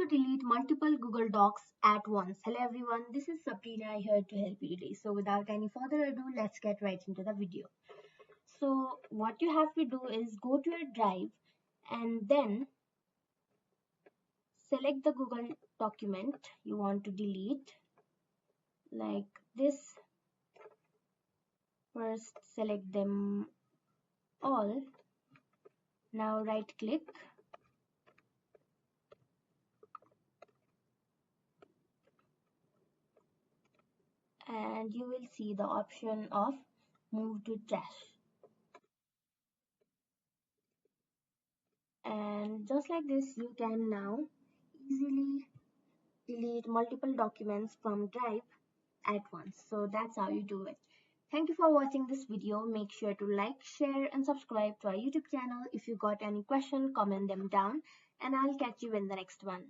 to delete multiple Google Docs at once? Hello everyone, this is Sabrina here to help you today. So without any further ado, let's get right into the video. So what you have to do is go to your drive and then select the Google document you want to delete like this. First select them all. Now right click and you will see the option of move to trash. And just like this, you can now easily delete multiple documents from Drive at once. So that's how you do it. Thank you for watching this video. Make sure to like, share and subscribe to our YouTube channel. If you got any question, comment them down and I'll catch you in the next one.